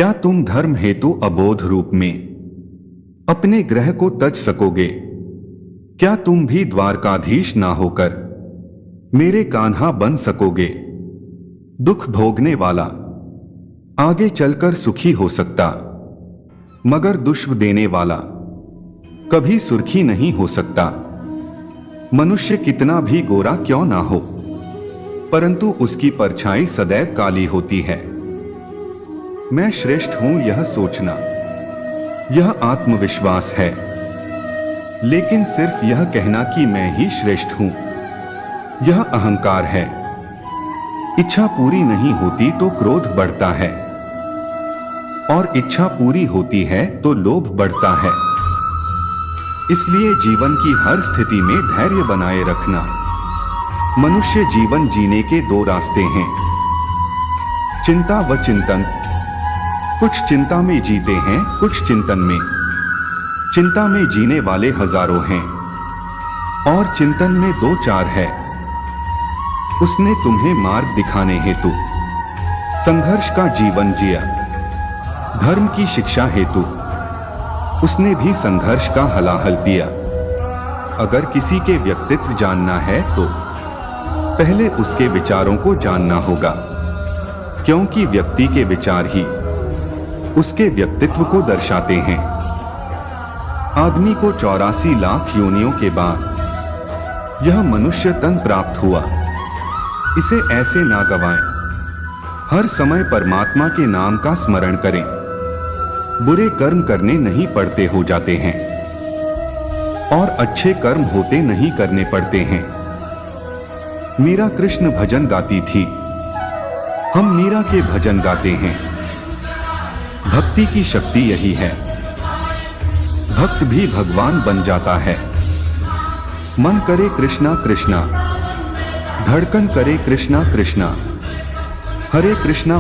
क्या तुम धर्म हेतु अबोध रूप में अपने ग्रह को तज सकोगे? क्या तुम भी द्वारकाधीश ना होकर मेरे कान्हा बन सकोगे? दुख भोगने वाला आगे चलकर सुखी हो सकता, मगर दुष्ट देने वाला कभी सुर्खी नहीं हो सकता। मनुष्य कितना भी गोरा क्यों ना हो, परंतु उसकी परछाई सदैव काली होती है। मैं श्रेष्ठ हूं यह सोचना, यह आत्मविश्वास है, लेकिन सिर्फ यह कहना कि मैं ही श्रेष्ठ हूं, यह अहंकार है। इच्छा पूरी नहीं होती तो क्रोध बढ़ता है, और इच्छा पूरी होती है तो लोभ बढ़ता है। इसलिए जीवन की हर स्थिति में धैर्य बनाए रखना। मनुष्य जीवन जीने के दो रास्ते हैं, चिंता व चिंतन। कुछ चिंता में जीते हैं, कुछ चिंतन में। चिंता में जीने वाले हजारों हैं, और चिंतन में दो चार है। उसने तुम्हें मार्ग दिखाने हेतु संघर्ष का जीवन जिया, धर्म की शिक्षा हेतु उसने भी संघर्ष का हलाहल पिया। अगर किसी के व्यक्तित्व जानना है तो पहले उसके विचारों को जानना होगा, क्योंकि व्यक्ति के विचार ही उसके व्यक्तित्व को दर्शाते हैं। आदमी को 84 लाख योनियों के बाद यह मनुष्य तन प्राप्त हुआ। इसे ऐसे ना गवाएं। हर समय परमात्मा के नाम का स्मरण करें। बुरे कर्म करने नहीं पड़ते, हो जाते हैं, और अच्छे कर्म होते नहीं करने पड़ते हैं। मीरा कृष्ण भजन गाती थी, हम मीरा के भजन गाते हैं। भक्ति की शक्ति यही है, भक्त भी भगवान बन जाता है। मन करे कृष्णा कृष्णा, धड़कन करे कृष्णा कृष्णा, हरे कृष्णा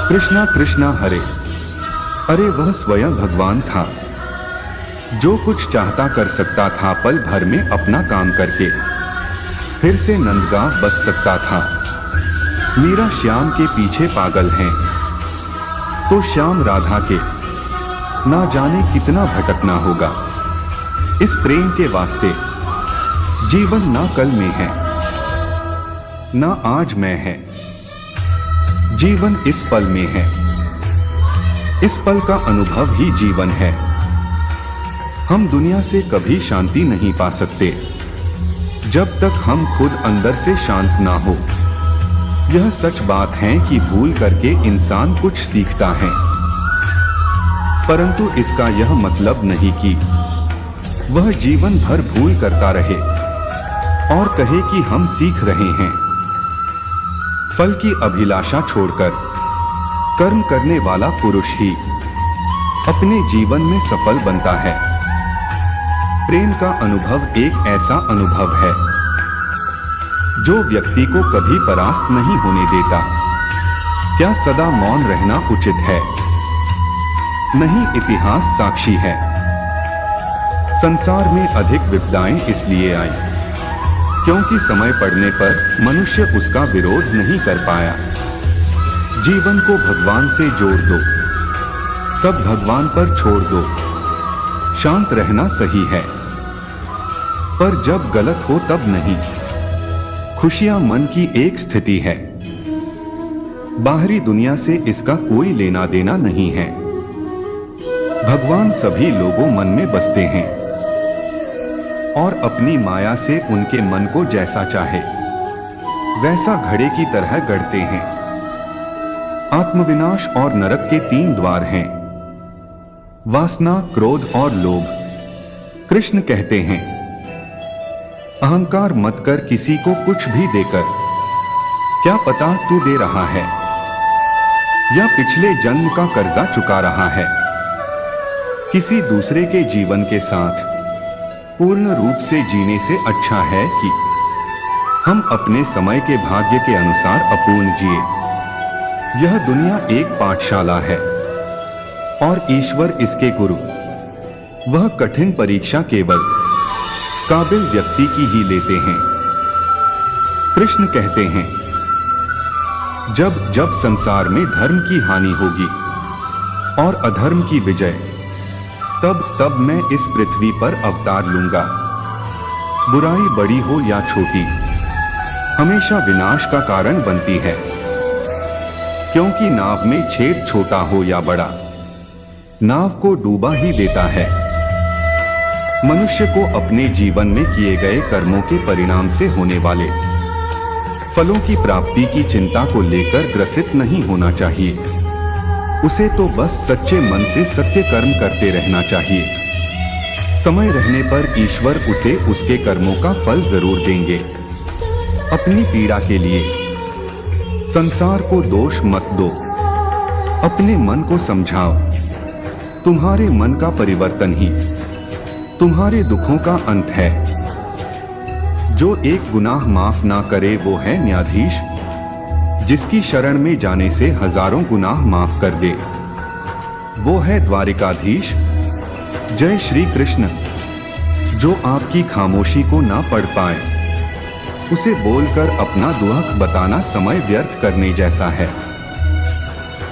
कृष्णा कृष्णा हरे। अरे वह स्वयं भगवान था, जो कुछ चाहता कर सकता था पल भर में अपना काम करके, फिर से नंदगांव बस सकता था। मीरा श्याम के पीछे पागल हैं, तो श्याम राधा के ना जाने कितना भटकना होगा। इस प्रेम के वास्ते जीवन ना कल में है, ना आज में है, जीवन इस पल में है। इस पल का अनुभव ही जीवन है। हम दुनिया से कभी शांति नहीं पा सकते जब तक हम खुद अंदर से शांत ना हो। यह सच बात है कि भूल करके इंसान कुछ सीखता है, परंतु इसका यह मतलब नहीं कि वह जीवन भर भूल करता रहे और कहे कि हम सीख रहे हैं। फल की अभिलाषा छोड़कर कर्म करने वाला पुरुष ही अपने जीवन में सफल बनता है। प्रेम का अनुभव एक ऐसा अनुभव है जो व्यक्ति को कभी परास्त नहीं होने देता। क्या सदा मौन रहना उचित है? नहीं, इतिहास साक्षी है। संसार में अधिक विपदाएं इसलिए आई क्योंकि समय पड़ने पर मनुष्य उसका विरोध नहीं कर पाया। जीवन को भगवान से जोड़ दो, सब भगवान पर छोड़ दो। शांत रहना सही है, पर जब गलत हो तब नहीं। खुशियां मन की एक स्थिति है, बाहरी दुनिया से इसका कोई लेना देना नहीं है। भगवान सभी लोगों मन में बसते हैं और अपनी माया से उनके मन को जैसा चाहे वैसा घड़े की तरह गढ़ते हैं। आत्मविनाश और नरक के 3 द्वार हैं, वासना, क्रोध और लोभ। कृष्ण कहते हैं, अहंकार मत कर किसी को कुछ भी देकर, क्या पता तू दे रहा है या पिछले जन्म का कर्जा चुका रहा है। किसी दूसरे के जीवन के साथ पूर्ण रूप से जीने से अच्छा है कि हम अपने समय के भाग्य के अनुसार अपूर्ण जिए। यह दुनिया एक पाठशाला है और ईश्वर इसके गुरु। वह कठिन परीक्षा केवल काबिल व्यक्ति की ही लेते हैं। कृष्ण कहते हैं, जब जब संसार में धर्म की हानि होगी और अधर्म की विजय, तब तब मैं इस पृथ्वी पर अवतार लूंगा। बुराई बड़ी हो या छोटी, हमेशा विनाश का कारण बनती है, क्योंकि नाव में छेद छोटा हो या बड़ा, नाव को डूबा ही देता है। मनुष्य को अपने जीवन में किए गए कर्मों के परिणाम से होने वाले फलों की प्राप्ति की चिंता को लेकर ग्रसित नहीं होना चाहिए। उसे तो बस सच्चे मन से सत्य कर्म करते रहना चाहिए। समय रहने पर ईश्वर उसे उसके कर्मों का फल जरूर देंगे। अपनी पीड़ा के लिए संसार को दोष मत दो, अपने मन को समझाओ। तुम्हारे मन का परिवर्तन ही तुम्हारे दुखों का अंत है। जो एक गुनाह माफ ना करे वो है न्यायाधीश, जिसकी शरण में जाने से हजारों गुनाह माफ कर दे, वो है द्वारिकाधीश। जय श्री कृष्ण। जो आपकी खामोशी को ना पढ़ पाए, उसे बोलकर अपना दुख बताना समय व्यर्थ करने जैसा है।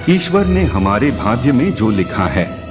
ईश्वर ने हमारे भाग्य में जो लिखा है